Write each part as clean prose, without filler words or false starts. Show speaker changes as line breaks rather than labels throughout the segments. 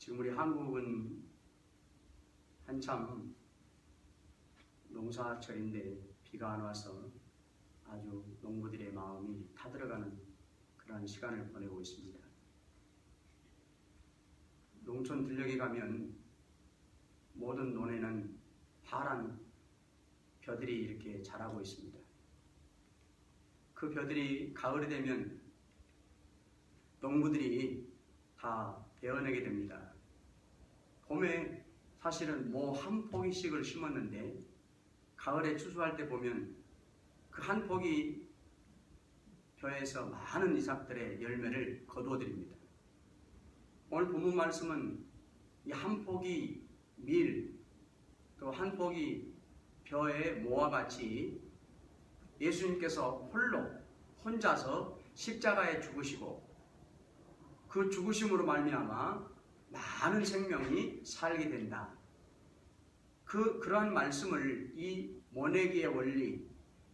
지금 우리 한국은 한참 농사철인데 비가 안 와서 아주 농부들의 마음이 타들어가는 그러한 시간을 보내고 있습니다. 농촌 들녘에 가면 모든 논에는 파란 벼들이 이렇게 자라고 있습니다. 그 벼들이 가을이 되면 농부들이 다 베어내게 됩니다. 봄에 사실은 뭐 한 포기씩을 심었는데 가을에 추수할 때 보면 그 한 포기 벼에서 많은 이삭들의 열매를 거두어드립니다. 오늘 본문 말씀은 이 한 포기 밀, 또 한 포기 벼의 모와 같이 예수님께서 혼자서 십자가에 죽으시고 그 죽으심으로 말미암아 많은 생명이 살게 된다. 그러한 말씀을 이 모내기의 원리,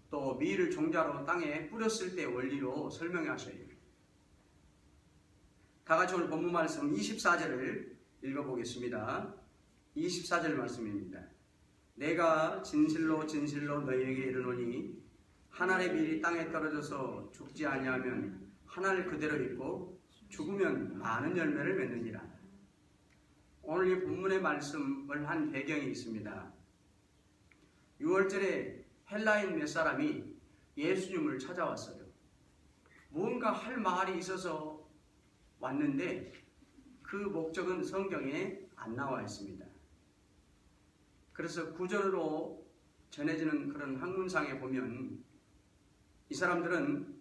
또 밀을 종자로 땅에 뿌렸을 때의 원리로 설명하셔야 됩니다. 다 같이 오늘 본문 말씀 24절을 읽어보겠습니다. 24절 말씀입니다. 내가 진실로 진실로 너희에게 이르노니 한 알의 밀이 땅에 떨어져서 죽지 아니하면 한 알 그대로 있고 죽으면 많은 열매를 맺느니라. 오늘 이 본문의 말씀을 한 배경이 있습니다. 6월절에 헬라인 몇 사람이 예수님을 찾아왔어요. 무언가 할 말이 있어서 왔는데 그 목적은 성경에 안 나와 있습니다. 그래서 구절로 전해지는 그런 학문상에 보면 이 사람들은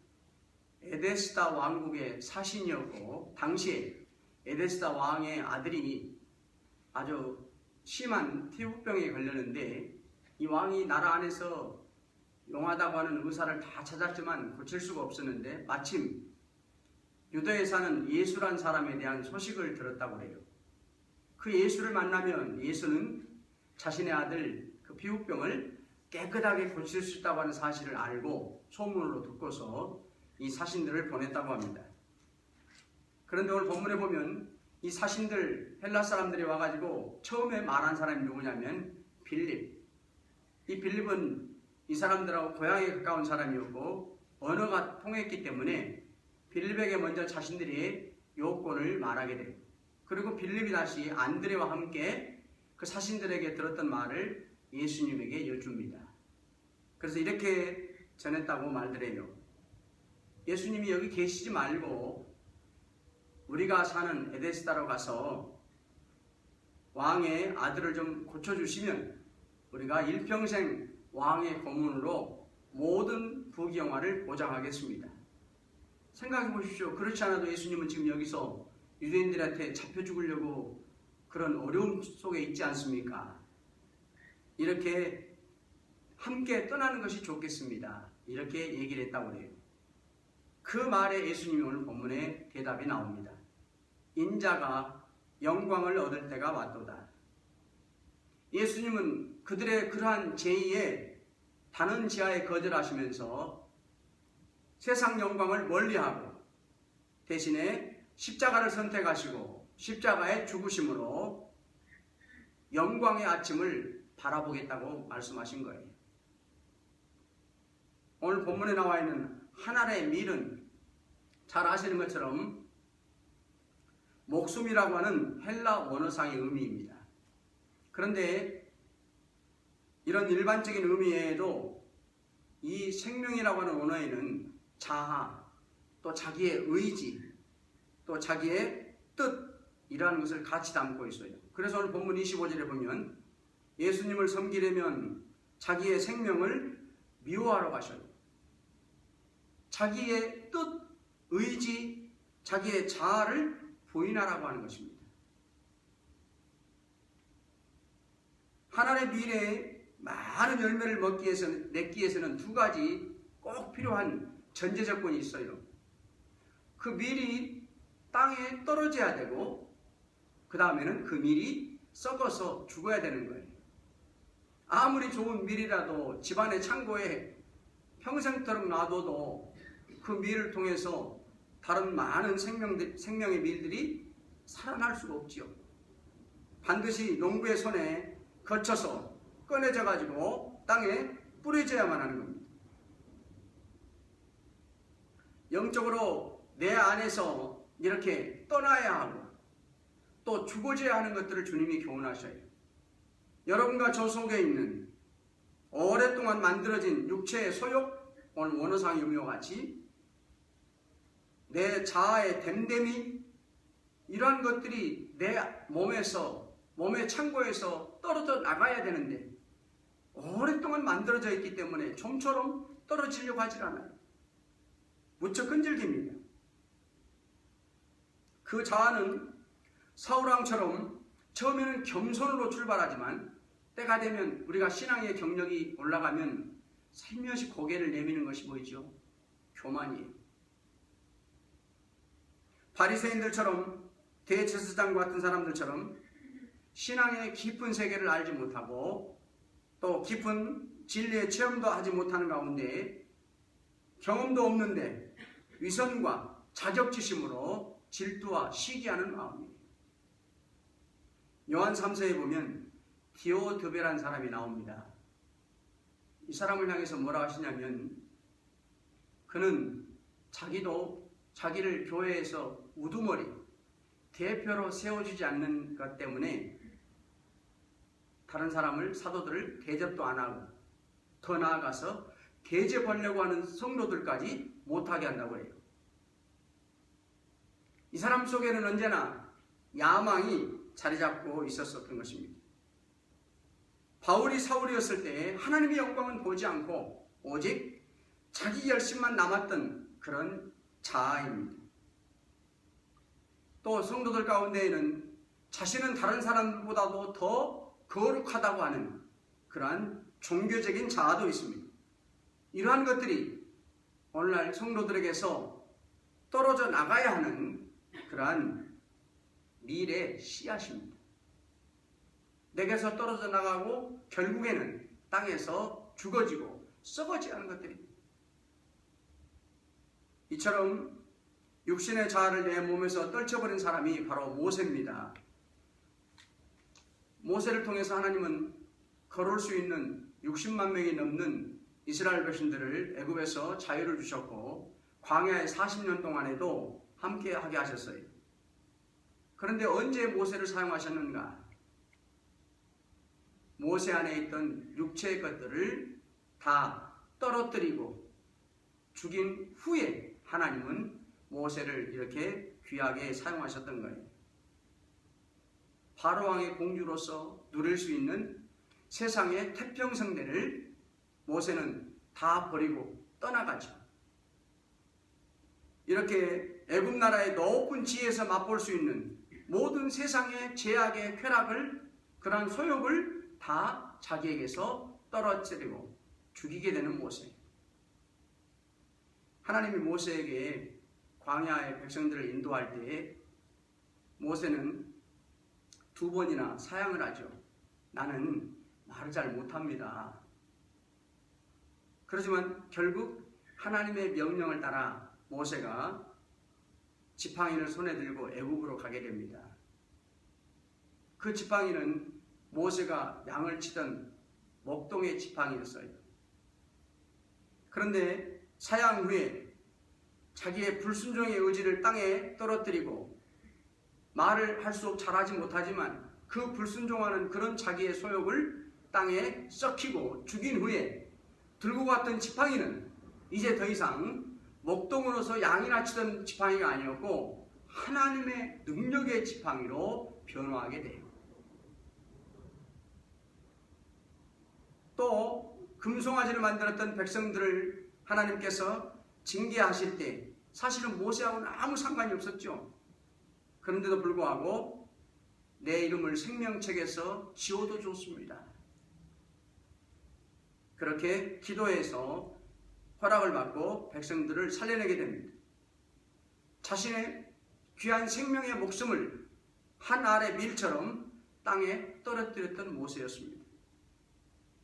에데스다 왕국의 사신이었고 당시에 에데스다 왕의 아들이 아주 심한 피부병에 걸렸는데 이 왕이 나라 안에서 용하다고 하는 의사를 다 찾았지만 고칠 수가 없었는데 마침 유대에 사는 예수란 사람에 대한 소식을 들었다고 해요. 그 예수를 만나면 예수는 자신의 아들 그 피부병을 깨끗하게 고칠 수 있다고 하는 사실을 알고 소문으로 듣고서 이 사신들을 보냈다고 합니다. 그런데 오늘 본문에 보면 이 사신들 헬라 사람들이 와가지고 처음에 말한 사람이 누구냐면 빌립. 이 빌립은 이 사람들하고 고향에 가까운 사람이었고 언어가 통했기 때문에 빌립에게 먼저 자신들이 요건을 말하게 돼요. 그리고 빌립이 다시 안드레와 함께 그 사신들에게 들었던 말을 예수님에게 여줍니다. 그래서 이렇게 전했다고 말들해요. 예수님이 여기 계시지 말고 우리가 사는 에데스다로 가서 왕의 아들을 좀 고쳐주시면 우리가 일평생 왕의 고문으로 모든 부귀영화를 보장하겠습니다. 생각해 보십시오. 그렇지 않아도 예수님은 지금 여기서 유대인들한테 잡혀 죽으려고 그런 어려움 속에 있지 않습니까? 이렇게 함께 떠나는 것이 좋겠습니다. 이렇게 얘기를 했다고 해요. 그 말에 예수님이 오늘 본문에 대답이 나옵니다. 인자가 영광을 얻을 때가 왔도다. 예수님은 그들의 그러한 제의에 단언 지하에 거절하시면서 세상 영광을 멀리하고 대신에 십자가를 선택하시고 십자가의 죽으심으로 영광의 아침을 바라보겠다고 말씀하신 거예요. 오늘 본문에 나와 있는 한 알의 밀은 잘 아시는 것처럼 목숨이라고 하는 헬라 원어상의 의미입니다. 그런데 이런 일반적인 의미 외에도 이 생명이라고 하는 언어에는 자아, 또 자기의 의지, 또 자기의 뜻이라는 것을 같이 담고 있어요. 그래서 오늘 본문 25절에 보면 예수님을 섬기려면 자기의 생명을 미워하러 가셔요. 자기의 뜻, 의지, 자기의 자아를 부인하라고 하는 것입니다. 하나님의 미래에 많은 열매를 맺기 위해서는 두 가지 꼭 필요한 전제 조건이 있어요. 그 밀이 땅에 떨어져야 되고 그 다음에는 그 밀이 썩어서 죽어야 되는 거예요. 아무리 좋은 밀이라도 집안의 창고에 평생토록 놔둬도 그 밀을 통해서 다른 많은 생명의 밀들이 살아날 수가 없지요. 반드시 농부의 손에 거쳐서 꺼내져 가지고 땅에 뿌려져야만 하는 겁니다. 영적으로 내 안에서 이렇게 떠나야 하고 또 죽어져야 하는 것들을 주님이 교훈하셔요. 여러분과 저 속에 있는 오랫동안 만들어진 육체의 소욕, 오늘 원어상 의미와 같이 내 자아의 됨됨이, 이러한 것들이 내 몸의 창고에서 떨어져 나가야 되는데 오랫동안 만들어져 있기 때문에 좀처럼 떨어지려고 하질 않아요. 무척 끈질깁니다. 그 자아는 사울왕처럼 처음에는 겸손으로 출발하지만 때가 되면 우리가 신앙의 경력이 올라가면 살며시 고개를 내미는 것이 보이죠. 교만이에요. 바리새인들처럼 대제사장 같은 사람들처럼 신앙의 깊은 세계를 알지 못하고 또 깊은 진리의 체험도 하지 못하는 가운데 경험도 없는데 위선과 자격지심으로 질투와 시기하는 마음이에요. 요한 3서에 보면 디오드베라는 사람이 나옵니다. 이 사람을 향해서 뭐라 하시냐면 그는 자기도 자기를 교회에서 우두머리 대표로 세워주지 않는 것 때문에 다른 사람을, 사도들을 대접도 안 하고 더 나아가서 대접하려고 하는 성도들까지 못하게 한다고 해요. 이 사람 속에는 언제나 야망이 자리 잡고 있었던 것입니다. 바울이 사울이었을 때 하나님의 영광은 보지 않고 오직 자기 열심만 남았던 그런 자아입니다. 또 성도들 가운데에는 자신은 다른 사람보다도 더 거룩하다고 하는 그러한 종교적인 자아도 있습니다. 이러한 것들이 오늘날 성도들에게서 떨어져 나가야 하는 그러한 미래 씨앗입니다. 내게서 떨어져 나가고 결국에는 땅에서 죽어지고 썩어지게 하는 것들입니다. 이처럼 육신의 자아를 내 몸에서 떨쳐버린 사람이 바로 모세입니다. 모세를 통해서 하나님은 걸을 수 있는 60만 명이 넘는 이스라엘 백성들을 애굽에서 자유를 주셨고 광야의 40년 동안에도 함께하게 하셨어요. 그런데 언제 모세를 사용하셨는가? 모세 안에 있던 육체의 것들을 다 떨어뜨리고 죽인 후에 하나님은 모세를 이렇게 귀하게 사용하셨던 거예요. 바로왕의 공주로서 누릴 수 있는 세상의 태평성대를 모세는 다 버리고 떠나가죠. 이렇게 애굽 나라의 높은 지혜에서 맛볼 수 있는 모든 세상의 제약의 쾌락을, 그런 소욕을 다 자기에게서 떨어뜨리고 죽이게 되는 모세. 하나님이 모세에게 광야의 백성들을 인도할 때에 모세는 2번이나 사양을 하죠. 나는 말을 잘 못합니다. 그렇지만 결국 하나님의 명령을 따라 모세가 지팡이를 손에 들고 애굽으로 가게 됩니다. 그 지팡이는 모세가 양을 치던 목동의 지팡이였어요. 그런데 사양 후에 자기의 불순종의 의지를 땅에 떨어뜨리고 말을 할수록 잘하지 못하지만 그 불순종하는 그런 자기의 소욕을 땅에 썩히고 죽인 후에 들고 갔던 지팡이는 이제 더 이상 목동으로서 양이나 치던 지팡이가 아니었고 하나님의 능력의 지팡이로 변화하게 돼요. 또 금송아지를 만들었던 백성들을 하나님께서 징계하실 때 사실은 모세하고는 아무 상관이 없었죠. 그런데도 불구하고 내 이름을 생명책에서 지워도 좋습니다. 그렇게 기도해서 허락을 받고 백성들을 살려내게 됩니다. 자신의 귀한 생명의 목숨을 한 알의 밀처럼 땅에 떨어뜨렸던 모세였습니다.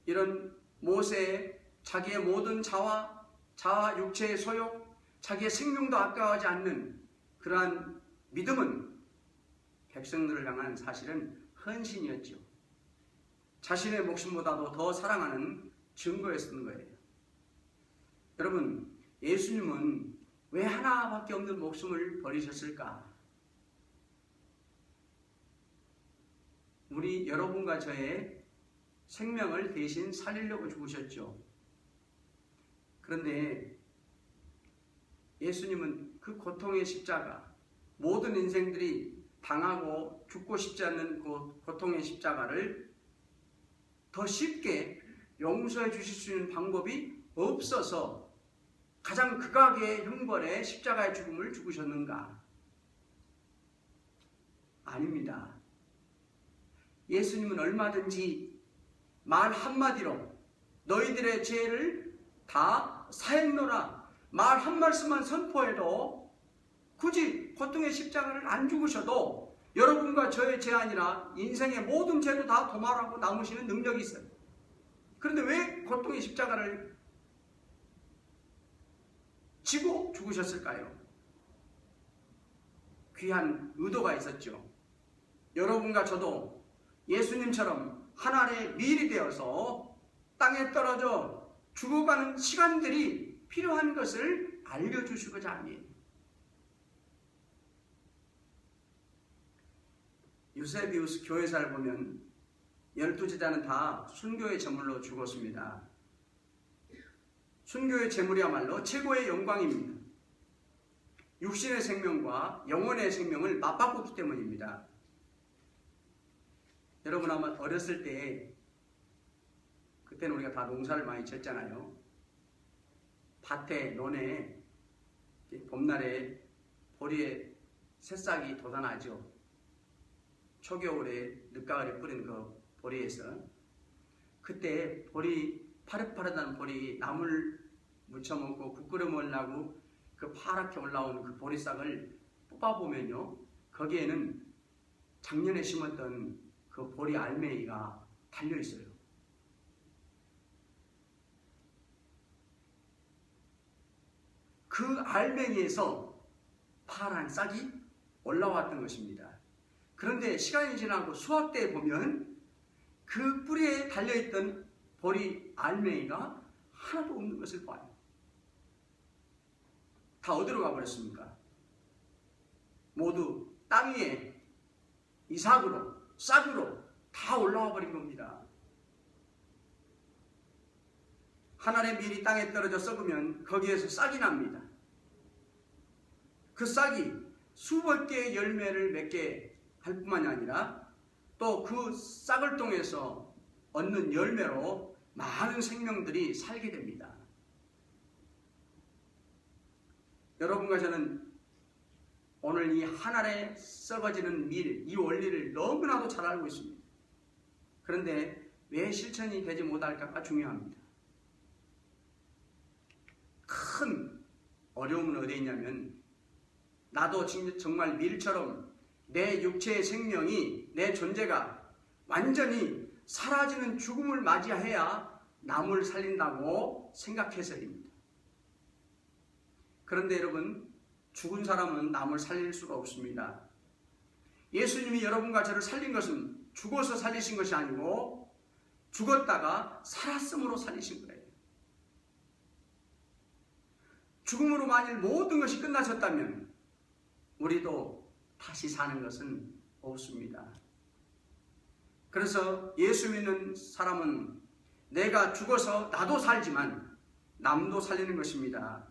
이런 모세의 자기의 모든 자아, 육체의 소욕, 자기의 생명도 아까워하지 않는 그러한 믿음은 백성들을 향한 사실은 헌신이었죠. 자신의 목숨보다도 더 사랑하는 증거였던 거예요. 여러분, 예수님은 왜 하나밖에 없는 목숨을 버리셨을까? 우리 여러분과 저의 생명을 대신 살리려고 죽으셨죠. 그런데 예수님은 그 고통의 십자가, 모든 인생들이 당하고 죽고 싶지 않는 그 고통의 십자가를 더 쉽게 용서해 주실 수 있는 방법이 없어서 가장 극악의 형벌의 십자가의 죽음을 죽으셨는가? 아닙니다. 예수님은 얼마든지 말 한마디로 너희들의 죄를 다 사했노라 말 한 말씀만 선포해도 굳이 고통의 십자가를 안 죽으셔도 여러분과 저의 죄 아니라 인생의 모든 죄도 다 도말하고 남으시는 능력이 있어요. 그런데 왜 고통의 십자가를 지고 죽으셨을까요? 귀한 의도가 있었죠. 여러분과 저도 예수님처럼 하나님의 미일이 되어서 땅에 떨어져 죽어가는 시간들이 필요한 것을 알려주시고자 합니다. 유세비우스 교회사를 보면 12제자는 다 순교의 제물로 죽었습니다. 순교의 제물이야말로 최고의 영광입니다. 육신의 생명과 영혼의 생명을 맞바꿨기 때문입니다. 여러분 아마 어렸을 때 그때는 우리가 다 농사를 많이 지었잖아요. 밭에 논에 봄날에 보리에 새싹이 돋아나죠. 초겨울에 늦가을에 뿌린 그 보리에서 그때 보리 파릇파릇한 보리 나물 무쳐 먹고 국 끓여 먹으려고 그 파랗게 올라온 그 보리싹을 뽑아보면요, 거기에는 작년에 심었던 그 보리 알맹이가 달려있어요. 그 알맹이에서 파란 싹이 올라왔던 것입니다. 그런데 시간이 지나고 수확 때 보면 그 뿌리에 달려있던 보리 알맹이가 하나도 없는 것을 봐요. 다 어디로 가버렸습니까? 모두 땅 위에 이삭으로, 싹으로 다 올라와 버린 겁니다. 하나의 밀이 땅에 떨어져 썩으면 거기에서 싹이 납니다. 그 싹이 수백 개의 열매를 맺게 할 뿐만이 아니라 또 그 싹을 통해서 얻는 열매로 많은 생명들이 살게 됩니다. 여러분과 저는 오늘 이 한 알에 썩어지는 밀, 이 원리를 너무나도 잘 알고 있습니다. 그런데 왜 실천이 되지 못할까가 중요합니다. 큰 어려움은 어디에 있냐면 나도 정말 밀처럼 내 육체의 생명이, 내 존재가 완전히 사라지는 죽음을 맞이해야 남을 살린다고 생각해서입니다. 그런데 여러분, 죽은 사람은 남을 살릴 수가 없습니다. 예수님이 여러분과 저를 살린 것은 죽어서 살리신 것이 아니고 죽었다가 살았음으로 살리신 거예요. 죽음으로 만일 모든 것이 끝나셨다면 우리도 다시 사는 것은 없습니다. 그래서 예수 믿는 사람은 내가 죽어서 나도 살지만 남도 살리는 것입니다.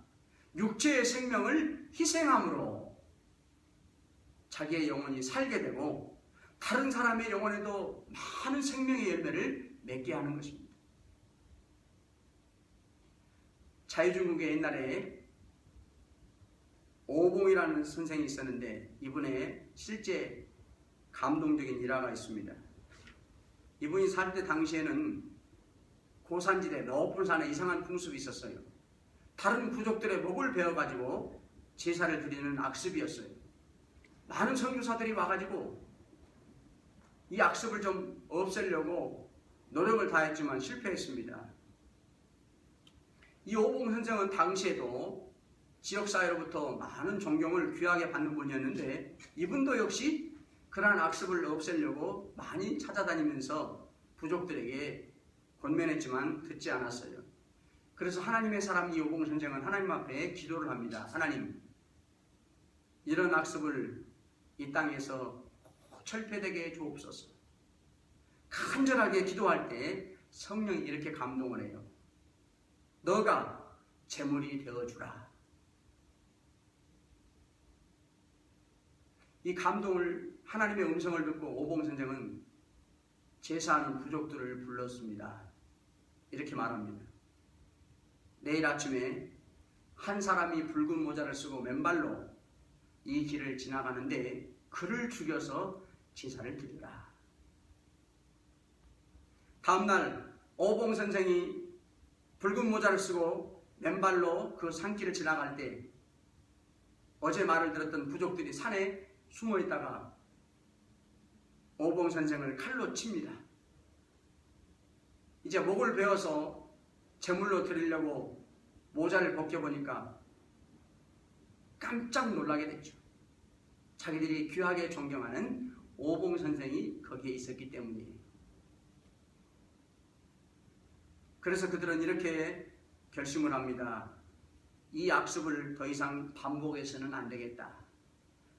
육체의 생명을 희생함으로 자기의 영혼이 살게 되고 다른 사람의 영혼에도 많은 생명의 열매를 맺게 하는 것입니다. 자유중국에 옛날에 오봉이라는 선생이 있었는데 이분의 실제 감동적인 일화가 있습니다. 이분이 살 때 당시에는 고산지대 높은 산에 이상한 풍습이 있었어요. 다른 부족들의 목을 베어가지고 제사를 드리는 악습이었어요. 많은 선교사들이 와가지고 이 악습을 좀 없애려고 노력을 다했지만 실패했습니다. 이 오봉 선생은 당시에도 지역사회로부터 많은 존경을 귀하게 받는 분이었는데 이분도 역시 그러한 악습을 없애려고 많이 찾아다니면서 부족들에게 권면했지만 듣지 않았어요. 그래서 하나님의 사람 이 오봉 선생은 하나님 앞에 기도를 합니다. 하나님, 이런 악습을 이 땅에서 철폐되게 해 주옵소서. 간절하게 기도할 때 성령이 이렇게 감동을 해요. 너가 제물이 되어주라. 이 감동을, 하나님의 음성을 듣고 오봉 선생은 제사하는 부족들을 불렀습니다. 이렇게 말합니다. 내일 아침에 한 사람이 붉은 모자를 쓰고 맨발로 이 길을 지나가는데 그를 죽여서 제사를 드리라. 다음날 오봉 선생이 붉은 모자를 쓰고 맨발로 그 산길을 지나갈 때 어제 말을 들었던 부족들이 산에 숨어 있다가 오봉 선생을 칼로 칩니다. 이제 목을 베어서 제물로 드리려고 모자를 벗겨보니까 깜짝 놀라게 됐죠. 자기들이 귀하게 존경하는 오봉 선생이 거기에 있었기 때문이에요. 그래서 그들은 이렇게 결심을 합니다. 이 악습을 더 이상 반복해서는 안 되겠다.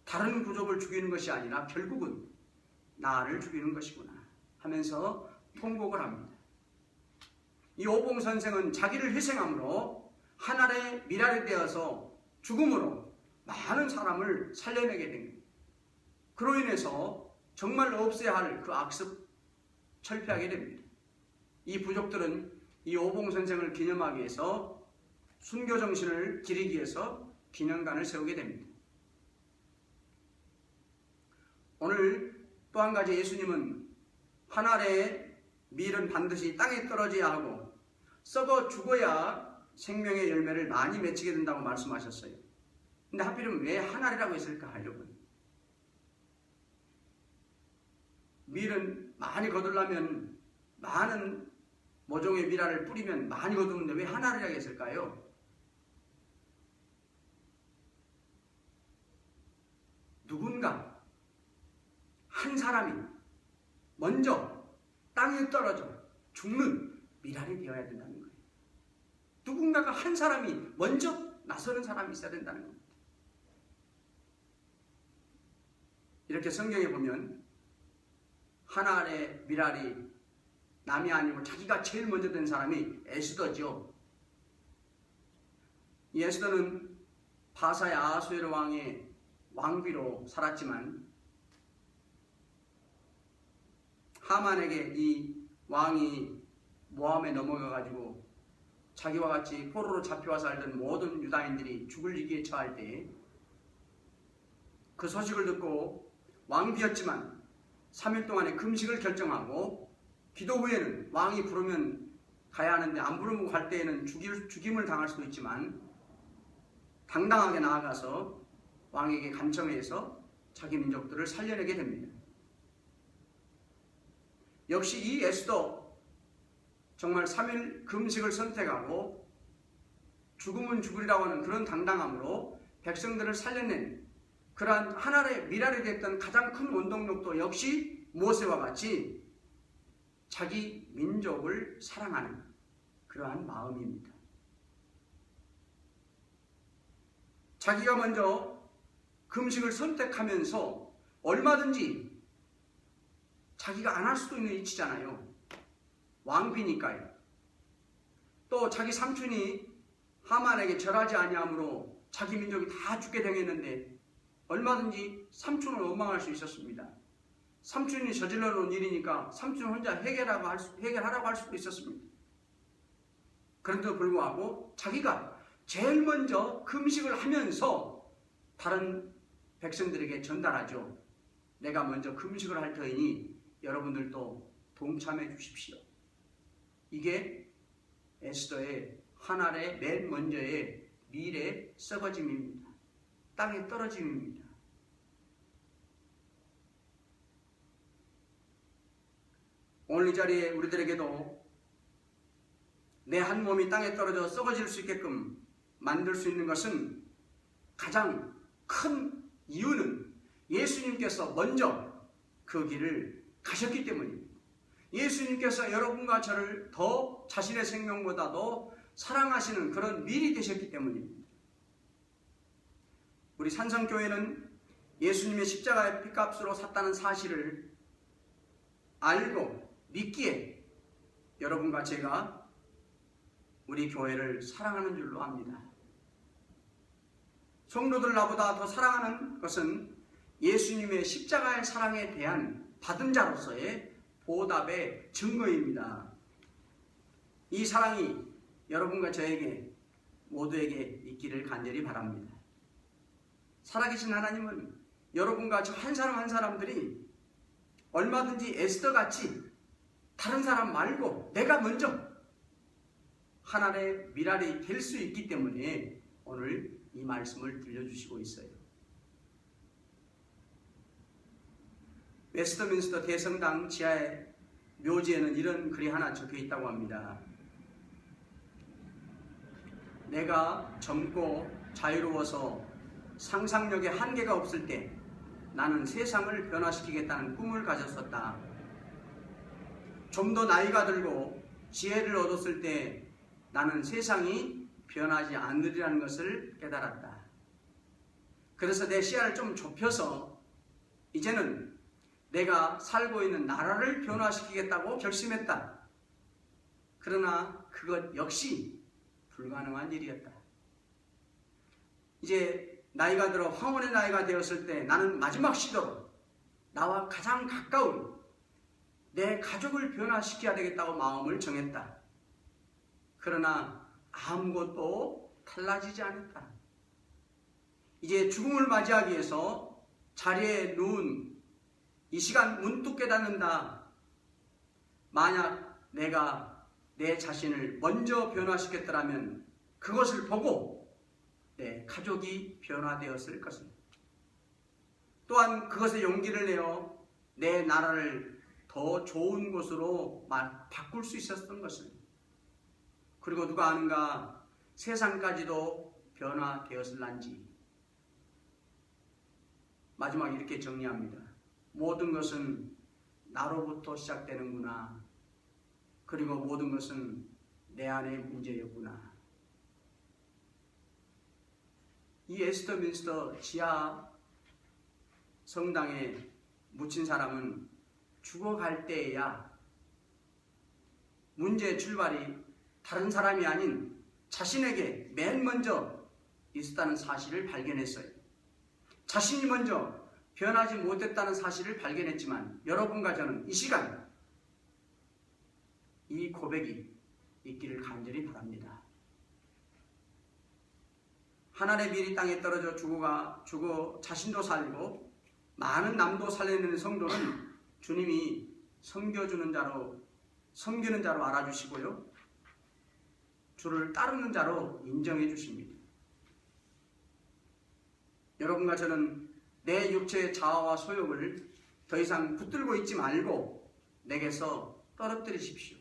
다른 부족을 죽이는 것이 아니라 결국은 나를 죽이는 것이구나 하면서 통곡을 합니다. 이 오봉 선생은 자기를 희생함으로 하늘의 미랄이 되어서 죽음으로 많은 사람을 살려내게 됩니다. 그로 인해서 정말 없애야 할 그 악습 철폐하게 됩니다. 이 부족들은 이 오봉 선생을 기념하기 위해서 순교 정신을 기리기 위해서 기념관을 세우게 됩니다. 오늘 또 한 가지 예수님은 하늘의 밀은 반드시 땅에 떨어져야 하고 썩어 죽어야 생명의 열매를 많이 맺히게 된다고 말씀하셨어요. 근데 하필이면 왜 하늘이라고 했을까 여러분? 밀은 많이 거두려면 많은 모종의 밀알을 뿌리면 많이 거두는데 왜 하늘이라고 했을까요? 누군가 한 사람이 먼저 땅에 떨어져 죽는 밀알이 되어야 된다는 거예요. 누군가가 한 사람이 먼저 나서는 사람이 있어야 된다는 겁니다. 이렇게 성경에 보면 하늘의 밀알이 남이 아니고 자기가 제일 먼저 된 사람이 에스더죠. 이 에스더는 바사의 아하수에로 왕의 왕비로 살았지만 하만에게 이 왕이 모함에 넘어가가지고 자기와 같이 포로로 잡혀와 살던 모든 유다인들이 죽을 위기에 처할 때 그 소식을 듣고 왕비였지만 3일 동안의 금식을 결정하고 기도 후에는 왕이 부르면 가야 하는데 안 부르면 갈 때에는 죽임을 당할 수도 있지만 당당하게 나아가서 왕에게 간청해서 자기 민족들을 살려내게 됩니다. 역시 이 에스더 정말 3일 금식을 선택하고 죽으면 죽으리라고 하는 그런 당당함으로 백성들을 살려낸 그러한 하늘의 미랄이 됐던 가장 큰 원동력도 역시 모세와 같이 자기 민족을 사랑하는 그러한 마음입니다. 자기가 먼저 금식을 선택하면서 얼마든지 자기가 안 할 수도 있는 이치잖아요. 왕비니까요. 또 자기 삼촌이 하만에게 절하지 아니함으로 자기 민족이 다 죽게 당했는데 얼마든지 삼촌을 원망할 수 있었습니다. 삼촌이 저질러 놓은 일이니까 삼촌 혼자 해결하라고 할 수도 있었습니다. 그런데도 불구하고 자기가 제일 먼저 금식을 하면서 다른 백성들에게 전달하죠. 내가 먼저 금식을 할 터이니 여러분들도 동참해 주십시오. 이게 에스더의 하늘의 맨 먼저의 밀의 썩어짐입니다. 땅에 떨어짐입니다. 오늘 이 자리에 우리들에게도 내 한 몸이 땅에 떨어져 썩어질 수 있게끔 만들 수 있는 것은 가장 큰 이유는 예수님께서 먼저 그 길을 가셨기 때문입니다. 예수님께서 여러분과 저를 더 자신의 생명보다도 사랑하시는 그런 미리 되셨기 때문입니다. 우리 산성교회는 예수님의 십자가의 피값으로 샀다는 사실을 알고 믿기에 여러분과 제가 우리 교회를 사랑하는 줄로 압니다. 성도들 나보다 더 사랑하는 것은 예수님의 십자가의 사랑에 대한 받은 자로서의 보답의 증거입니다. 이 사랑이 여러분과 저에게 모두에게 있기를 간절히 바랍니다. 살아계신 하나님은 여러분과 저 한 사람 한 사람들이 얼마든지 에스더같이 다른 사람 말고 내가 먼저 하나님의 미랄이 될 수 있기 때문에 오늘 이 말씀을 들려주시고 있어요. 웨스트민스터 대성당 지하의 묘지에는 이런 글이 하나 적혀 있다고 합니다. 내가 젊고 자유로워서 상상력에 한계가 없을 때 나는 세상을 변화시키겠다는 꿈을 가졌었다. 좀 더 나이가 들고 지혜를 얻었을 때 나는 세상이 변하지 않으리라는 것을 깨달았다. 그래서 내 시야를 좀 좁혀서 이제는 내가 살고 있는 나라를 변화시키겠다고 결심했다. 그러나 그것 역시 불가능한 일이었다. 이제 나이가 들어 황혼의 나이가 되었을 때 나는 마지막 시도로 나와 가장 가까운 내 가족을 변화시켜야 되겠다고 마음을 정했다. 그러나 아무것도 달라지지 않았다. 이제 죽음을 맞이하기 위해서 자리에 누운 이 시간 문득 깨닫는다. 만약 내가 내 자신을 먼저 변화시켰더라면 그것을 보고 내 가족이 변화되었을 것입니다. 또한 그것에 용기를 내어 내 나라를 더 좋은 곳으로 바꿀 수 있었던 것입니다. 그리고 누가 아는가 세상까지도 변화되었을란지. 마지막 이렇게 정리합니다. 모든 것은 나로부터 시작되는구나. 그리고 모든 것은 내 안의 문제였구나. 이 웨스트민스터 지하 성당에 묻힌 사람은 죽어갈 때에야 문제의 출발이 다른 사람이 아닌 자신에게 맨 먼저 있었다는 사실을 발견했어요. 자신이 먼저 변하지 못했다는 사실을 발견했지만 여러분과 저는 이 시간 이 고백이 있기를 간절히 바랍니다. 하나님의 미리 땅에 떨어져 죽어 자신도 살고 많은 남도 살려내는 성도는 주님이 섬기는 자로 알아주시고요. 주를 따르는 자로 인정해 주십니다. 여러분과 저는 내 육체의 자아와 소욕을 더 이상 붙들고 있지 말고 내게서 떨어뜨리십시오.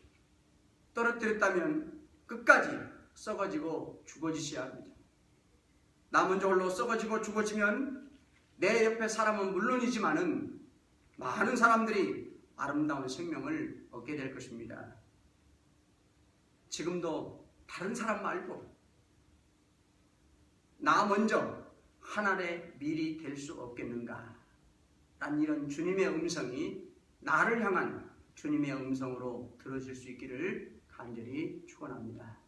떨어뜨렸다면 끝까지 썩어지고 죽어지셔야 합니다. 나 먼저 홀로 썩어지고 죽어지면 내 옆에 사람은 물론이지만은 많은 사람들이 아름다운 생명을 얻게 될 것입니다. 지금도 다른 사람 말고 나 먼저 하나의 밀이 될 수 없겠는가? 란 이런 주님의 음성이 나를 향한 주님의 음성으로 들어질 수 있기를 간절히 축원합니다.